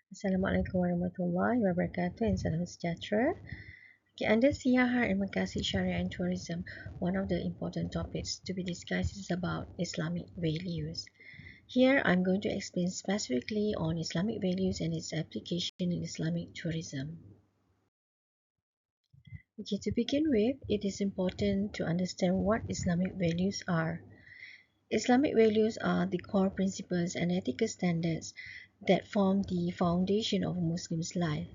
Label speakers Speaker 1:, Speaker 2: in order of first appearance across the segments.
Speaker 1: Assalamualaikum warahmatullahi wabarakatuh and salam sejahtera. Okay, under Siyaahah and Maqasid Shariah and Tourism, one of the important topics to be discussed is about Islamic values. Here, I'm going to explain specifically on Islamic values and its application in Islamic tourism. Okay, to begin with, it is important to understand what Islamic values are. Islamic values are the core principles and ethical standards that form the foundation of a Muslim's life.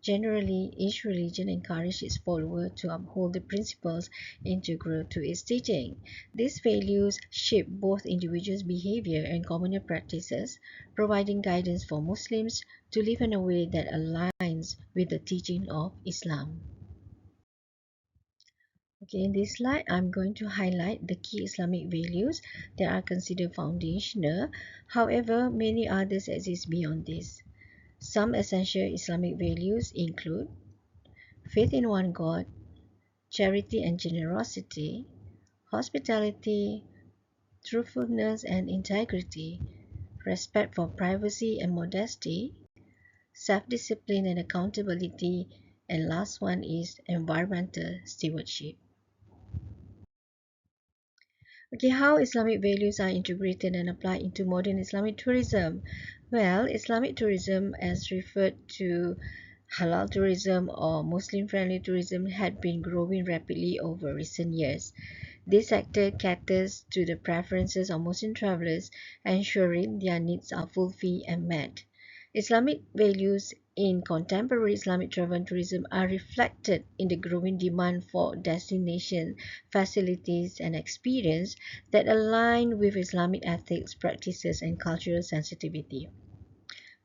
Speaker 1: Generally, each religion encourages its followers to uphold the principles integral to its teaching. These values shape both individuals' behavior and communal practices, providing guidance for Muslims to live in a way that aligns with the teaching of Islam. Okay, in this slide, I'm going to highlight the key Islamic values that are considered foundational. However, many others exist beyond this. Some essential Islamic values include faith in one God, charity and generosity, hospitality, truthfulness and integrity, respect for privacy and modesty, self-discipline and accountability, and last one is environmental stewardship. Okay, how Islamic values are integrated and applied into modern Islamic tourism? Well, Islamic tourism, as referred to halal tourism or Muslim-friendly tourism, had been growing rapidly over recent years. This sector caters to the preferences of Muslim travelers, ensuring their needs are fulfilled and met. Islamic values in contemporary Islamic travel and tourism are reflected in the growing demand for destination facilities and experience that align with Islamic ethics, practices, and cultural sensitivity.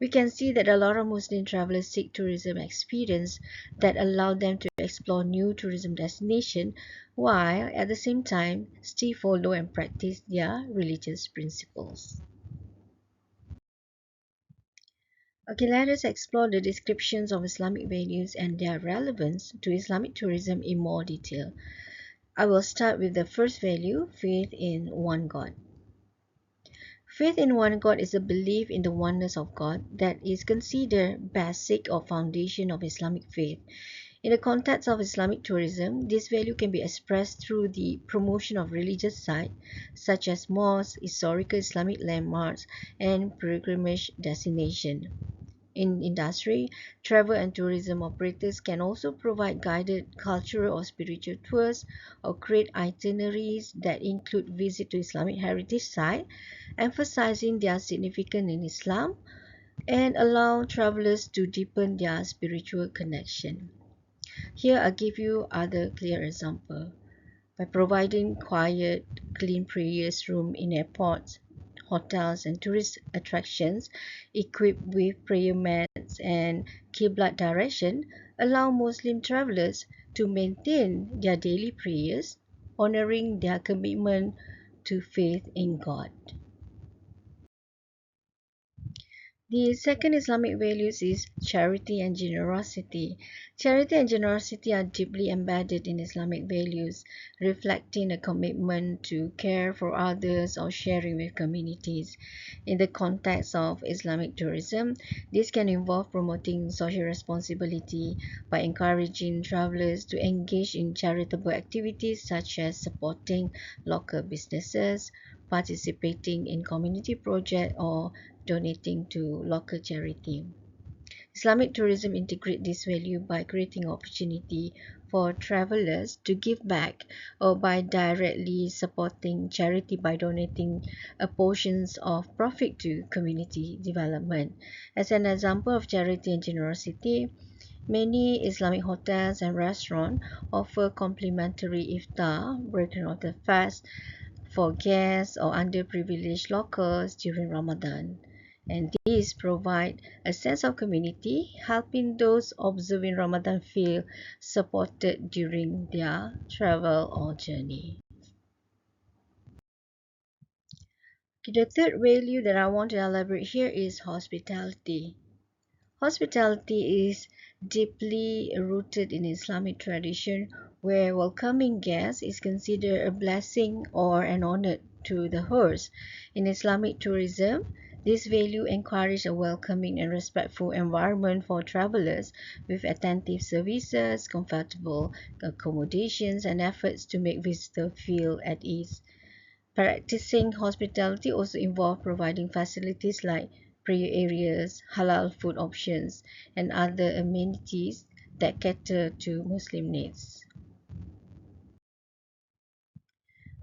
Speaker 1: We can see that a lot of Muslim travelers seek tourism experience that allow them to explore new tourism destinations while at the same time still follow and practice their religious principles. Okay, let us explore the descriptions of Islamic values and their relevance to Islamic tourism in more detail. I will start with the first value, faith in one God. Faith in one God is a belief in the oneness of God that is considered basic or foundation of Islamic faith. In the context of Islamic tourism, this value can be expressed through the promotion of religious sites such as mosques, historical Islamic landmarks, and pilgrimage destinations. In industry, travel and tourism operators can also provide guided cultural or spiritual tours or create itineraries that include visit to Islamic heritage sites, emphasizing their significance in Islam and allow travelers to deepen their spiritual connection. Here I give you other clear example. By providing quiet, clean prayers room in airports, hotels and tourist attractions equipped with prayer mats and Qiblat direction allow Muslim travelers to maintain their daily prayers, honoring their commitment to faith in God. The second Islamic values is charity and generosity. Charity and generosity are deeply embedded in Islamic values, reflecting a commitment to care for others or sharing with communities. In the context of Islamic tourism, this can involve promoting social responsibility by encouraging travelers to engage in charitable activities such as supporting local businesses, participating in community projects, or donating to local charity. Islamic tourism integrates this value by creating opportunity for travelers to give back or by directly supporting charity by donating a portions of profit to community development. As an example of charity and generosity, many Islamic hotels and restaurants offer complimentary iftar, break and water fast for guests or underprivileged locals during Ramadan. And these provide a sense of community, helping those observing Ramadan feel supported during their travel or journey. Okay, the third value that I want to elaborate here is hospitality. Hospitality is deeply rooted in Islamic tradition where welcoming guests is considered a blessing or an honor to the host. In Islamic tourism, This value encourages a welcoming and respectful environment for travelers with attentive services, comfortable accommodations, and efforts to make visitors feel at ease. Practicing hospitality also involves providing facilities like prayer areas, halal food options, and other amenities that cater to Muslim needs.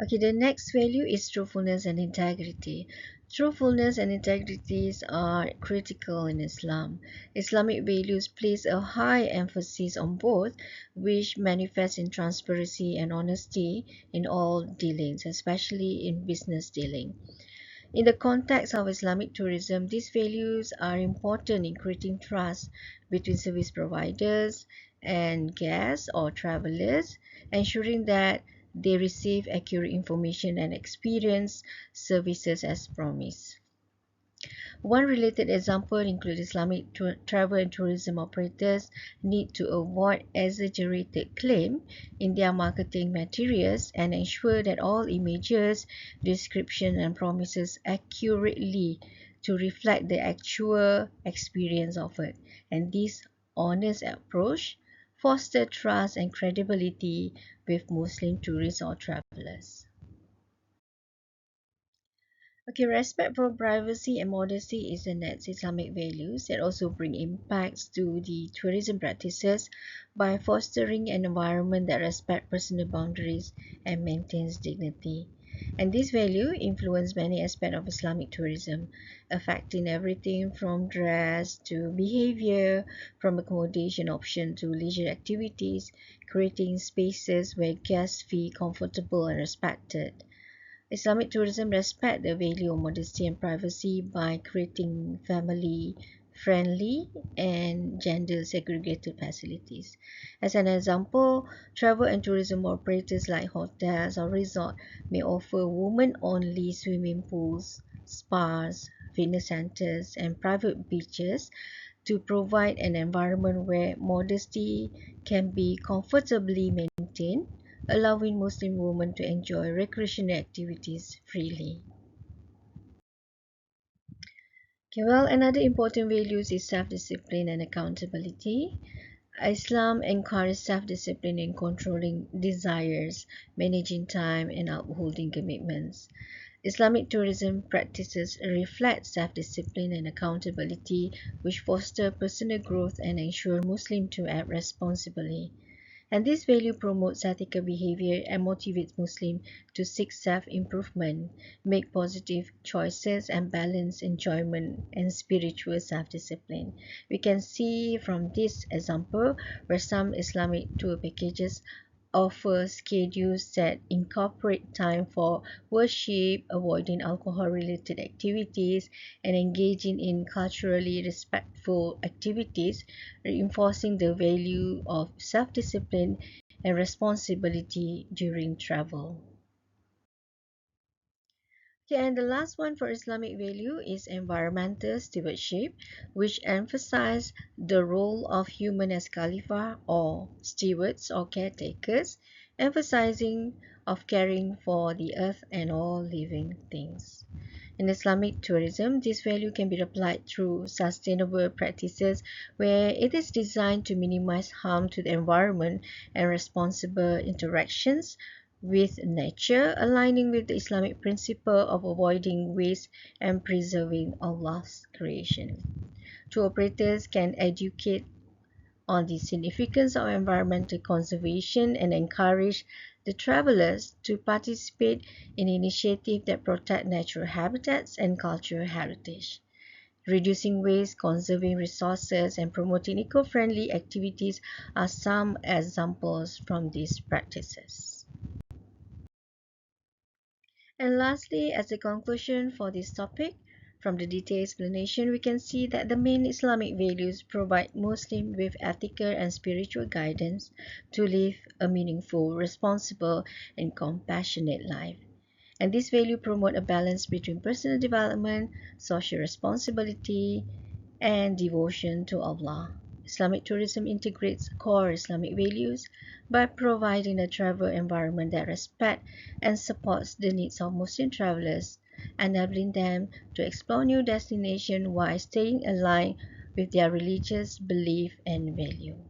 Speaker 1: Okay, the next value is truthfulness and integrity. Truthfulness and integrities are critical in Islam. Islamic values place a high emphasis on both, which manifests in transparency and honesty in all dealings, especially in business dealing. In the context of Islamic tourism, these values are important in creating trust between service providers and guests or travelers, ensuring that they receive accurate information and experience services as promised. One related example includes Islamic travel and tourism operators need to avoid exaggerated claim in their marketing materials and ensure that all images, description and promises accurately to reflect the actual experience offered. And this honest approach foster trust and credibility with Muslim tourists or travelers. Okay, respect for privacy and modesty is the next Islamic values that also bring impacts to the tourism practices by fostering an environment that respects personal boundaries and maintains dignity. And this value influence many aspects of Islamic tourism, affecting everything from dress to behavior, from accommodation option to leisure activities, creating spaces where guests feel comfortable and respected. Islamic tourism respects the value of modesty and privacy by creating family-friendly and gender-segregated facilities. As an example, travel and tourism operators like hotels or resorts may offer women-only swimming pools, spas, fitness centers, and private beaches to provide an environment where modesty can be comfortably maintained, allowing Muslim women to enjoy recreational activities freely. Okay, well, another important value is self-discipline and accountability. Islam encourages self-discipline in controlling desires, managing time, and upholding commitments. Islamic tourism practices reflect self-discipline and accountability, which foster personal growth and ensure Muslims to act responsibly. And this value promotes ethical behavior and motivates Muslims to seek self-improvement, make positive choices, and balance enjoyment and spiritual self-discipline. We can see from this example where some Islamic tour packages offer schedules that incorporate time for worship, avoiding alcohol-related activities, and engaging in culturally respectful activities, reinforcing the value of self-discipline and responsibility during travel. Okay, and the last one for Islamic value is environmental stewardship, which emphasize the role of human as Khalifa or stewards or caretakers, emphasizing of caring for the earth and all living things. In Islamic tourism, this value can be applied through sustainable practices where it is designed to minimize harm to the environment and responsible interactions with nature, aligning with the Islamic principle of avoiding waste and preserving Allah's creation. Tour operators can educate on the significance of environmental conservation and encourage the travelers to participate in initiatives that protect natural habitats and cultural heritage. Reducing waste, conserving resources, and promoting eco-friendly activities are some examples from these practices. And lastly, as a conclusion for this topic, from the detailed explanation, we can see that the main Islamic values provide Muslims with ethical and spiritual guidance to live a meaningful, responsible, and compassionate life. And this value promote a balance between personal development, social responsibility, and devotion to Allah. Islamic tourism integrates core Islamic values by providing a travel environment that respects and supports the needs of Muslim travelers, enabling them to explore new destinations while staying aligned with their religious belief and value.